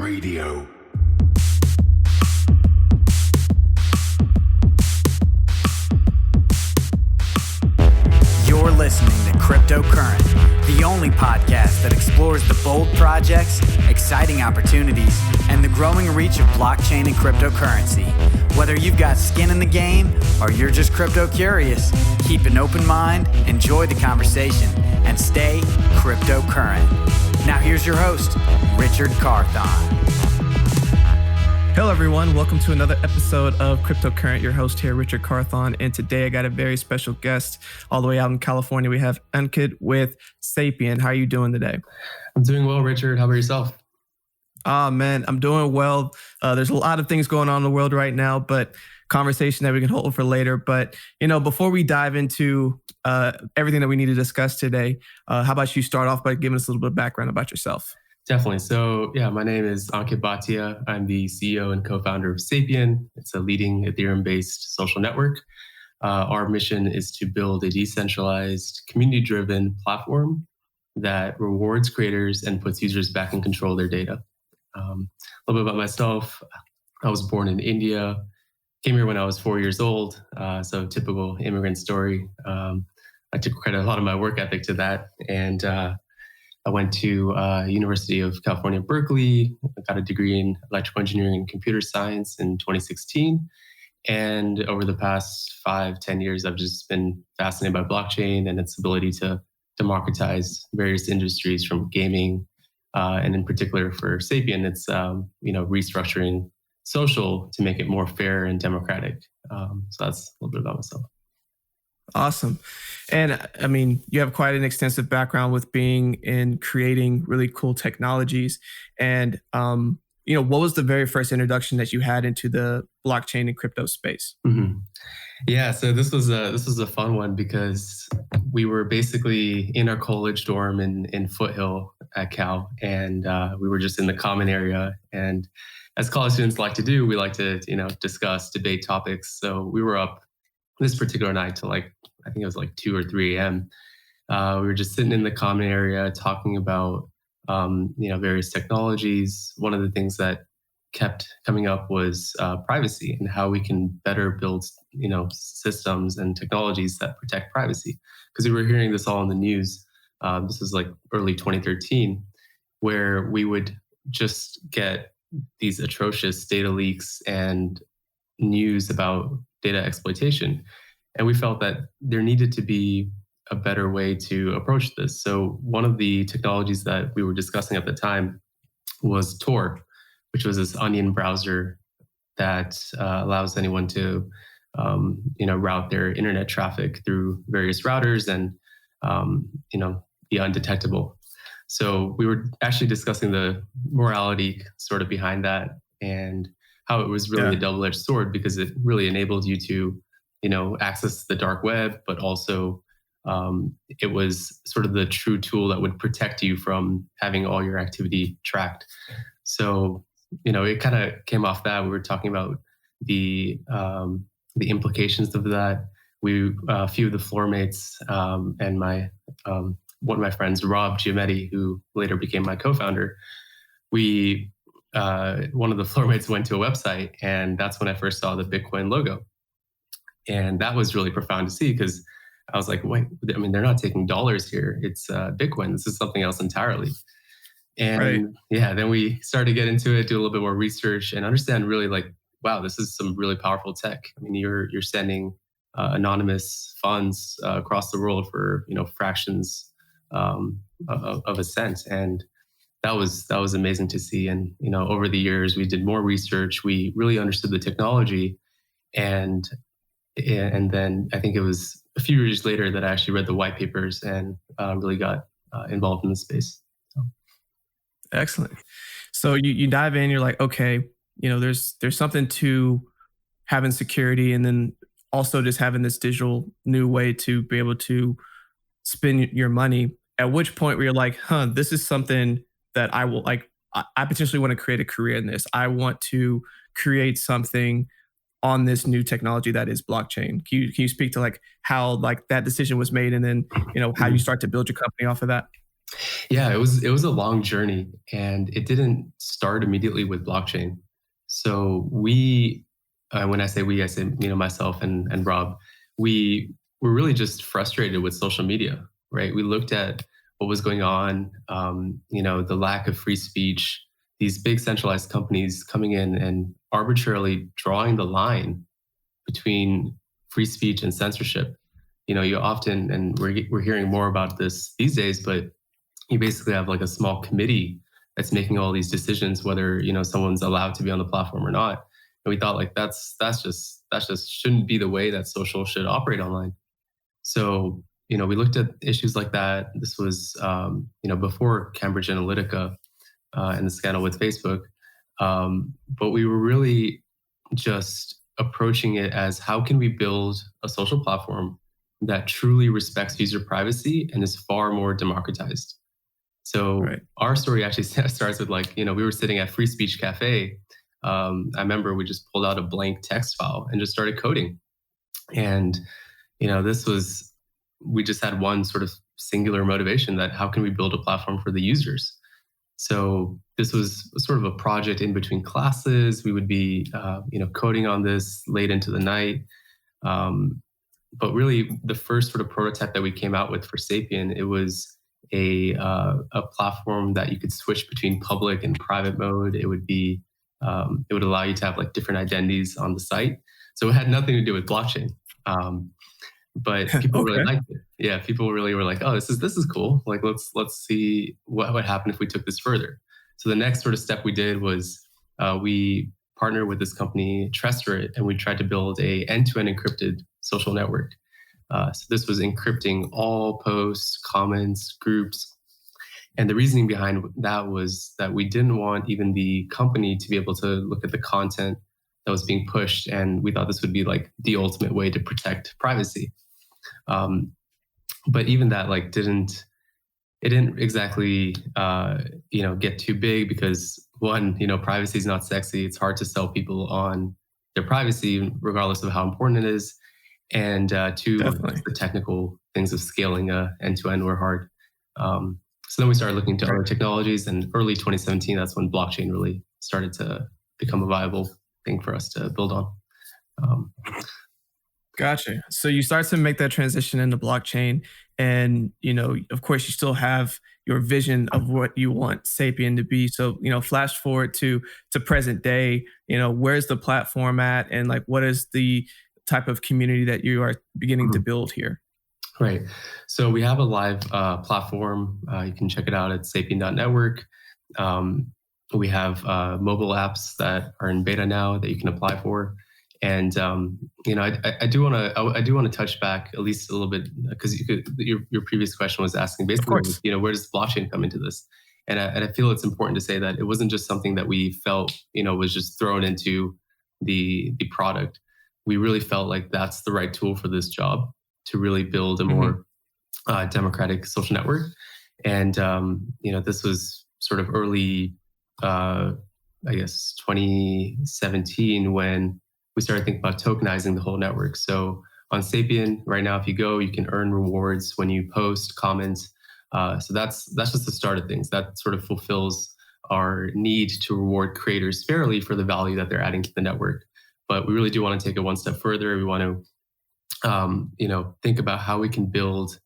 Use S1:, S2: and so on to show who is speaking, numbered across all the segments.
S1: Radio.
S2: You're listening to Cryptocurrent, the only podcast that explores the bold projects, exciting opportunities, and the growing reach of blockchain and cryptocurrency. Whether you've got skin in the game or you're just crypto curious, keep an open mind, enjoy the conversation, and stay cryptocurrent. Now here's your host, Richard Carthon.
S3: Hello, everyone. Welcome to another episode of Cryptocurrent. Your host here, Richard Carthon. And today I got a very special guest all the way out in California. We have Ankit with Sapien. How are you doing today?
S4: I'm doing well, Richard. How about yourself?
S3: Man, I'm doing well. There's a lot of things going on in the world right now, but conversation that we can hold for later. But, before we dive into everything that we need to discuss today, how about you start off by giving us a little bit of background about yourself?
S4: Definitely. So, my name is Ankit Bhatia. I'm the CEO and co-founder of Sapien. It's a leading Ethereum-based social network. Our mission is to build a decentralized, community-driven platform that rewards creators and puts users back in control of their data. A little bit about myself. I was born in India, came here when I was 4 years old. So typical immigrant story. I took credit a lot of my work ethic to that. And I went to University of California, Berkeley. I got a degree in electrical engineering and computer science in 2016. And over the past 5-10 years, I've just been fascinated by blockchain and its ability to democratize various industries from gaming, and in particular for Sapien, it's restructuring social to make it more fair and democratic. So that's a little bit about myself.
S3: Awesome. And I mean, you have quite an extensive background with being in creating really cool technologies. And, what was the very first introduction that you had into the blockchain and crypto space?
S4: Mm-hmm. Yeah, so this was a fun one because we were basically in our college dorm in Foothill at Cal, and we were just in the common area. And as college students like to do, we like to discuss, debate topics. So we were up this particular night till I think it was 2 or 3 a.m. We were just sitting in the common area talking about various technologies. One of the things that kept coming up was privacy and how we can better build systems and technologies that protect privacy. Because we were hearing this all in the news. This was early 2013, where we would just get these atrocious data leaks and news about data exploitation. And we felt that there needed to be a better way to approach this. So one of the technologies that we were discussing at the time was Tor, which was this onion browser that allows anyone to route their internet traffic through various routers and be undetectable. So we were actually discussing the morality sort of behind that and how it was really a double-edged sword because it really enabled you to access the dark web, but also it was sort of the true tool that would protect you from having all your activity tracked. So, it kind of came off that. We were talking about the implications of that. A few of the floor mates and my one of my friends, Rob Giametti, who later became my co-founder, one of the floor mates went to a website, and that's when I first saw the Bitcoin logo. And that was really profound to see because I was like, wait, I mean, they're not taking dollars here. It's Bitcoin. This is something else entirely. And then we started to get into it, do a little bit more research and understand really wow, this is some really powerful tech. I mean, you're sending anonymous funds across the world for, fractions of a cent. And that was amazing to see. And, over the years, we did more research. We really understood the technology. And then I think it was a few years later that I actually read the white papers and really got involved in the space. So.
S3: Excellent. So you dive in, you're like, okay, there's something to having security and then also just having this digital new way to be able to spend your money. At which point where you're like, this is something that I will I potentially want to create a career in this. I want to create something on this new technology that is blockchain. Can you speak to how that decision was made and then, how you start to build your company off of that?
S4: Yeah, it was a long journey, and it didn't start immediately with blockchain. So when I say we, I say myself and Rob. We were really just frustrated with social media, right? We looked at what was going on, the lack of free speech, these big centralized companies coming in and arbitrarily drawing the line between free speech and censorship. You often, and we're hearing more about this these days, but you basically have like a small committee that's making all these decisions whether someone's allowed to be on the platform or not. And we thought like that's just shouldn't be the way that social should operate online. So we looked at issues like that. This was before Cambridge Analytica and the scandal with Facebook. But we were really just approaching it as how can we build a social platform that truly respects user privacy and is far more democratized. So
S3: Right.
S4: our story actually starts with we were sitting at Free Speech Cafe. I remember we just pulled out a blank text file and just started coding. And, we just had one sort of singular motivation that how can we build a platform for the users? So this was sort of a project in between classes. We would be, coding on this late into the night. But really the first sort of prototype that we came out with for Sapien, it was a platform that you could switch between public and private mode. It would be it would allow you to have like different identities on the site. So it had nothing to do with blockchain, but people really liked it. Yeah, people really were like, "Oh, this is cool. Like, let's see what would happen if we took this further." So the next sort of step we did was we partnered with this company, Trusted, and we tried to build a end-to-end encrypted social network. So this was encrypting all posts, comments, groups. And the reasoning behind that was that we didn't want even the company to be able to look at the content that was being pushed. And we thought this would be like the ultimate way to protect privacy. But even that didn't exactly get too big because one, privacy is not sexy. It's hard to sell people on their privacy regardless of how important it is. And two, the technical things of scaling end-to-end were hard. So then we started looking to other technologies, and early 2017, that's when blockchain really started to become a viable thing for us to build on.
S3: Gotcha. So you start to make that transition into blockchain, and of course, you still have your vision of what you want Sapien to be. So flash forward to present day. Where's the platform at, and what is the type of community that you are beginning to build here?
S4: Right. So we have a live platform. You can check it out at sapien.network. We have mobile apps that are in beta now that you can apply for. And I do want to touch back at least a little bit because your previous question was asking basically, where does blockchain come into this? And I feel it's important to say that it wasn't just something that we felt was just thrown into the product. We really felt like that's the right tool for this job to really build a more democratic social network. And this was sort of early, 2017 when we started thinking about tokenizing the whole network. So on Sapien right now, if you go, you can earn rewards when you post, comment. So that's just the start of things. That sort of fulfills our need to reward creators fairly for the value that they're adding to the network. But we really do want to take it one step further. We want to think about how we can build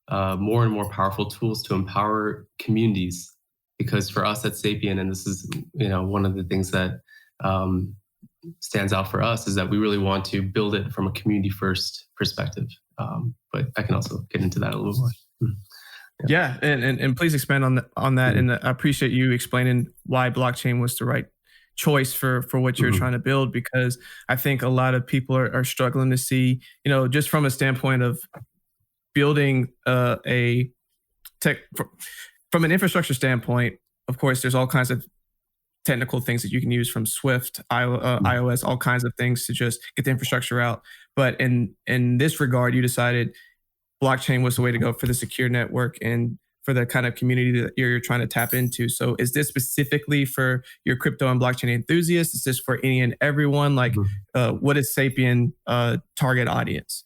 S4: more and more powerful tools to empower communities. Because for us at Sapien, and this is one of the things that stands out for us, is that we really want to build it from a community first perspective. But I can also get into that a little more.
S3: Yeah, and please expand on that. And I appreciate you explaining why blockchain was the right choice for what you're trying to build, because I think a lot of people are struggling to see, just from a standpoint of building a tech from an infrastructure standpoint. Of course, there's all kinds of technical things that you can use from Swift, iOS, all kinds of things to just get the infrastructure out. But in this regard, you decided blockchain was the way to go for the secure network and for the kind of community that you're trying to tap into. So is this specifically for your crypto and blockchain enthusiasts? Is this for any and everyone? What is Sapien target audience?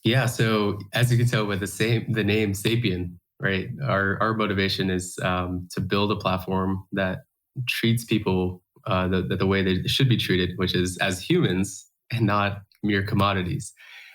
S4: Yeah, so as you can tell with the name Sapien, right? Our motivation is to build a platform that treats people the way they should be treated, which is as humans and not mere commodities.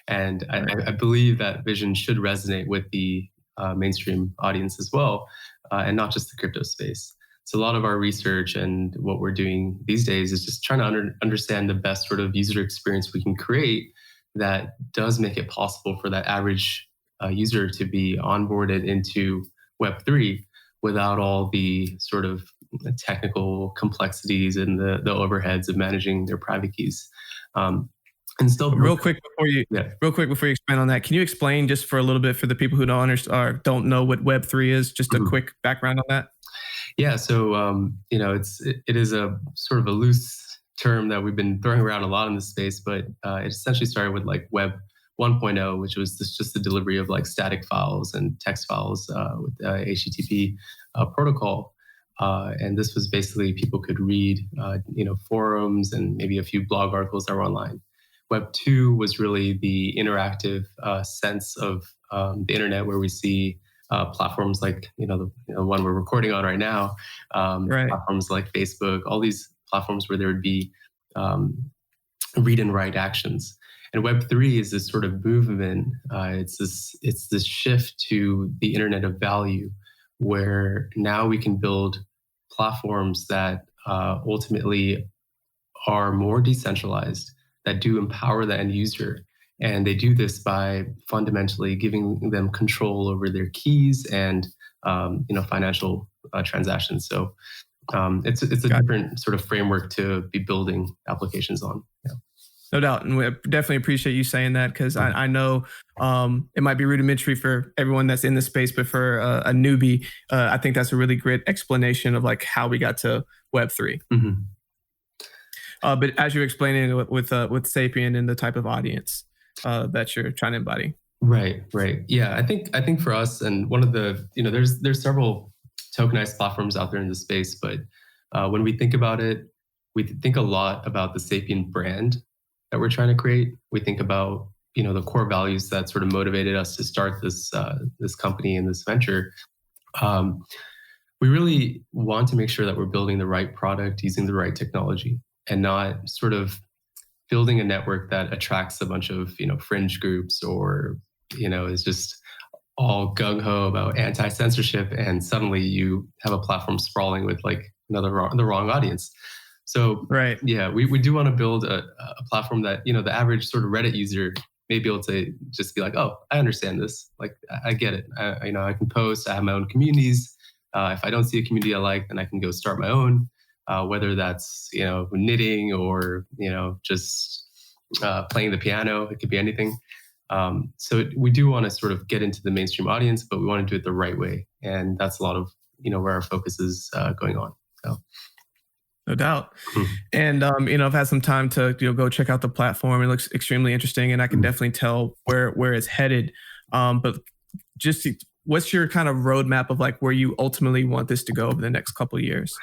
S4: And I believe that vision should resonate with the mainstream audience as well, and not just the crypto space. So a lot of our research and what we're doing these days is just trying to understand the best sort of user experience we can create that does make it possible for that average user to be onboarded into Web3 without all the sort of technical complexities and the overheads of managing their private keys. And still,
S3: real quick before you expand on that, can you explain just for a little bit for the people who don't understand or don't know what Web3 is? Just a quick background on that.
S4: Yeah, so it is a sort of a loose term that we've been throwing around a lot in this space, but it essentially started with like Web 1.0, which was just the delivery of like static files and text files with HTTP protocol. And this was basically people could read, forums and maybe a few blog articles that were online. Web 2 was really the interactive sense of the internet, where we see platforms like the one we're recording on right now, platforms like Facebook, all these platforms where there would be read and write actions. And Web 3 is this sort of movement. It's this shift to the internet of value, where now we can build platforms that ultimately are more decentralized, that do empower the end user. And they do this by fundamentally giving them control over their keys and financial transactions. So it's a different sort of framework to be building applications on. Yeah.
S3: No doubt. And we definitely appreciate you saying that, because I know it might be rudimentary for everyone that's in the space, but for a newbie, I think that's a really great explanation of like how we got to Web3.
S4: Mm-hmm.
S3: But as you're explaining it with Sapien and the type of audience that you're trying to embody.
S4: Right. Yeah, I think for us, and one of the, there's several tokenized platforms out there in the space, but when we think about it, we think a lot about the Sapien brand that we're trying to create. We think about, the core values that sort of motivated us to start this company and this venture. We really want to make sure that we're building the right product using the right technology, and not sort of building a network that attracts a bunch of, fringe groups, or, is just all gung-ho about anti-censorship, and suddenly you have a platform sprawling with like the wrong audience. So yeah, we do want to build a platform that, the average sort of Reddit user may be able to just be like, oh, I understand this. Like, I get it. I can post, I have my own communities. If I don't see a community I like, then I can go start my own, whether that's, knitting or, just playing the piano. It could be anything. So we do want to sort of get into the mainstream audience, but we want to do it the right way. And that's a lot of, where our focus is going on. So.
S3: No doubt. And, I've had some time to go check out the platform. It looks extremely interesting, and I can definitely tell where it's headed. But just what's your kind of roadmap of like where you ultimately want this to go over the next couple of years?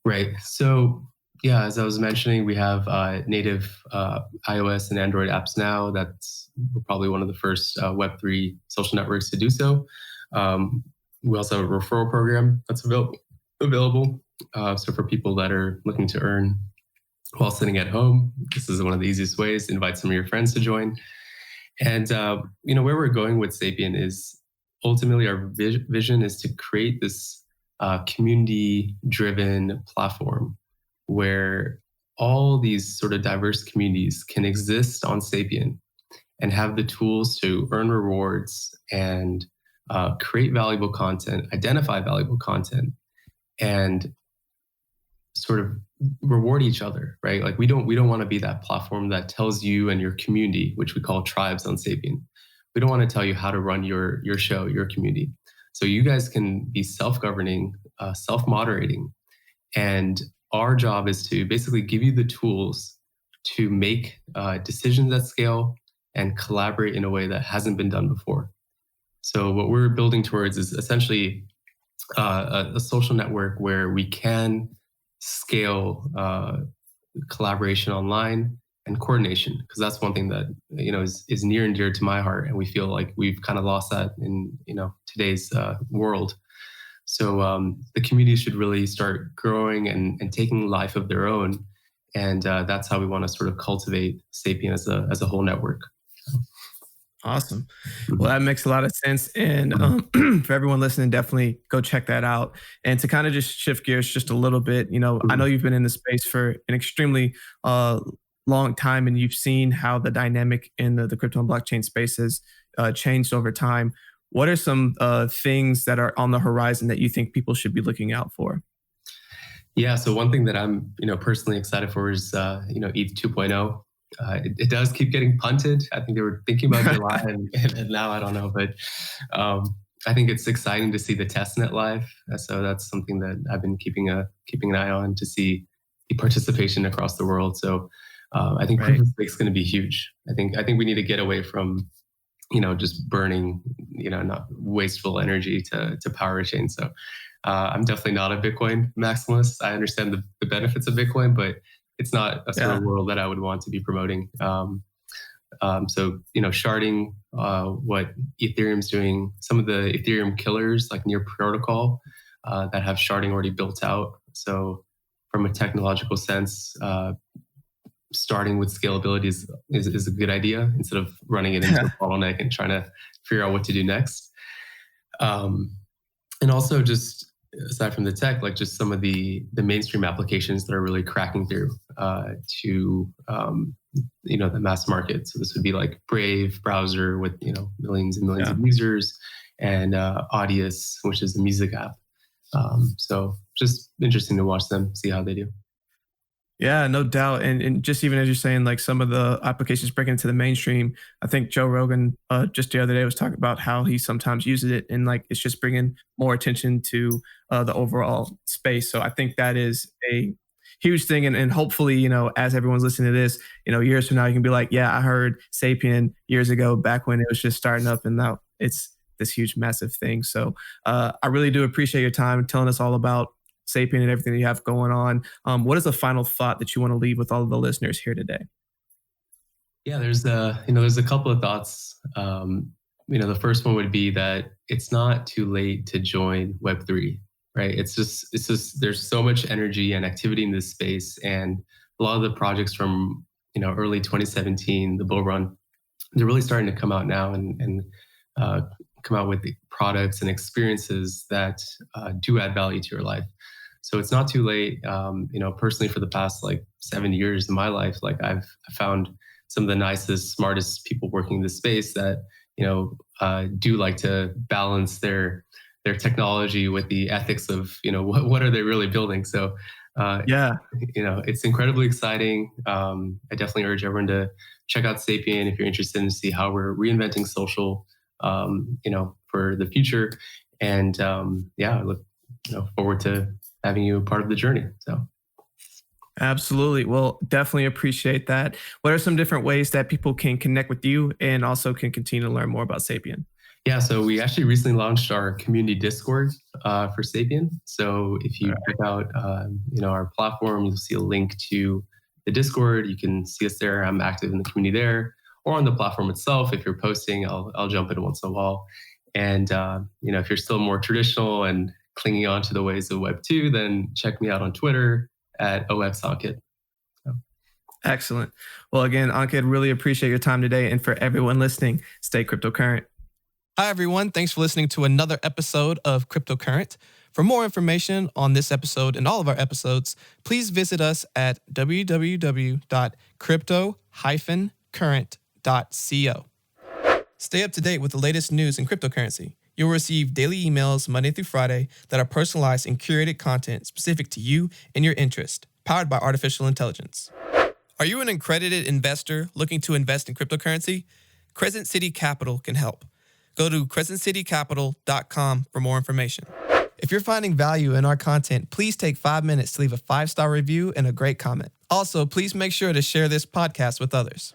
S4: Right. So yeah, as I was mentioning, we have native iOS and Android apps now. That's probably one of the first Web3 social networks to do so. We also have a referral program that's available. So for people that are looking to earn while sitting at home, this is one of the easiest ways. Invite some of your friends to join. And, where we're going with Sapien is ultimately our vision is to create this community-driven platform where all these sort of diverse communities can exist on Sapien and have the tools to earn rewards and create valuable content, identify valuable content, and sort of reward each other, right? Like we don't want to be that platform that tells you and your community, which we call tribes on Sapien. We don't want to tell you how to run your show, your community. So you guys can be self-governing, self-moderating. And our job is to basically give you the tools to make decisions at scale and collaborate in a way that hasn't been done before. So what we're building towards is essentially a social network where we can scale collaboration online and coordination, because that's one thing that is near and dear to my heart, and we feel like we've kind of lost that in today's world. So the community should really start growing and taking life of their own, and that's how we want to sort of cultivate Sapien as a whole network.
S3: Awesome. Well, that makes a lot of sense. And for everyone listening, definitely go check that out. And to kind of just shift gears just a little bit, I know you've been in the space for an extremely long time, and you've seen how the dynamic in the crypto and blockchain space has changed over time. What are some things that are on the horizon that you think people should be looking out for?
S4: Yeah, so one thing that I'm personally excited for is ETH 2.0. It does keep getting punted. I think they were thinking about July, and now I don't know. But I think it's exciting to see the testnet live. So that's something that I've been keeping an eye on to see the participation across the world. So I think proof of stake is going to be huge. I think we need to get away from just burning not wasteful energy to power a chain. So I'm definitely not a Bitcoin maximalist. I understand the benefits of Bitcoin, but it's not a sort of world that I would want to be promoting. So, sharding, what Ethereum's doing, some of the Ethereum killers like Near Protocol that have sharding already built out. So from a technological sense, starting with scalability is a good idea instead of running it into a bottleneck and trying to figure out what to do next. And also just aside from the tech, like just some of the mainstream applications that are really cracking through to the mass market. So this would be like Brave browser with millions and millions of users, and Audius, which is a music app. So just interesting to watch them, see how they do.
S3: Yeah, no doubt. And just even as you're saying, like some of the applications breaking into the mainstream, I think Joe Rogan just the other day was talking about how he sometimes uses it, and like it's just bringing more attention to the overall space. So I think that is a huge thing. And hopefully, as everyone's listening to this, years from now, you can be like, yeah, I heard Sapien years ago, back when it was just starting up, and now it's this huge, massive thing. So I really do appreciate your time telling us all about Sapien and everything that you have going on. What is the final thought that you want to leave with all of the listeners here today?
S4: Yeah, there's a couple of thoughts. The first one would be that it's not too late to join Web3, right? It's just there's so much energy and activity in this space, and a lot of the projects from early 2017, the bull run, they're really starting to come out now and come out with the products and experiences that do add value to your life. So it's not too late. Personally, for the past 7 years in my life, I've found some of the nicest, smartest people working in this space that do like to balance their technology with the ethics of what are they really building. So it's incredibly exciting. I definitely urge everyone to check out Sapien if you're interested in see how we're reinventing social for the future. And I look forward to having you a part of the journey. So
S3: absolutely. Well, definitely appreciate that. What are some different ways that people can connect with you and also can continue to learn more about Sapien?
S4: Yeah, so we actually recently launched our community Discord for Sapien. So if you check out our platform, you'll see a link to the Discord. You can see us there. I'm active in the community there, or on the platform itself. If you're posting, I'll jump in once in a while. And if you're still more traditional and clinging on to the ways of Web 2, then check me out on Twitter at OXAnkit.
S3: Excellent. Well, again, Ankit, really appreciate your time today. And for everyone listening, stay cryptocurrent. Hi, everyone. Thanks for listening to another episode of Cryptocurrent. For more information on this episode and all of our episodes, please visit us at www.crypto-current.co. Stay up to date with the latest news in cryptocurrency. You'll receive daily emails Monday through Friday that are personalized and curated content specific to you and your interest, powered by artificial intelligence. Are you an accredited investor looking to invest in cryptocurrency? Crescent City Capital can help. Go to crescentcitycapital.com for more information. If you're finding value in our content, please take 5 minutes to leave a 5-star review and a great comment. Also, please make sure to share this podcast with others.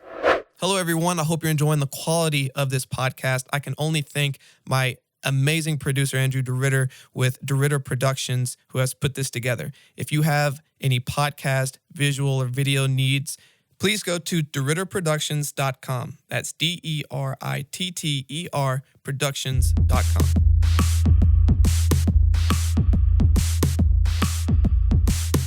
S3: Hello, everyone. I hope you're enjoying the quality of this podcast. I can only thank my amazing producer, Andrew DeRitter, with DeRitter Productions, who has put this together. If you have any podcast, visual, or video needs, please go to DeritterProductions.com. That's DERITTER Productions.com.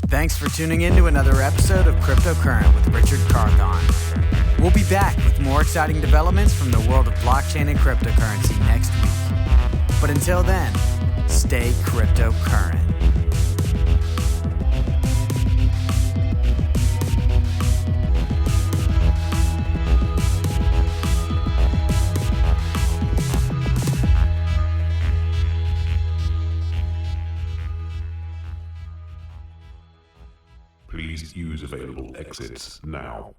S2: Thanks for tuning in to another episode of Cryptocurrent with Richard Carthon. We'll be back with more exciting developments from the world of blockchain and cryptocurrency next week. But until then, stay cryptocurrent.
S1: Please use available exits now.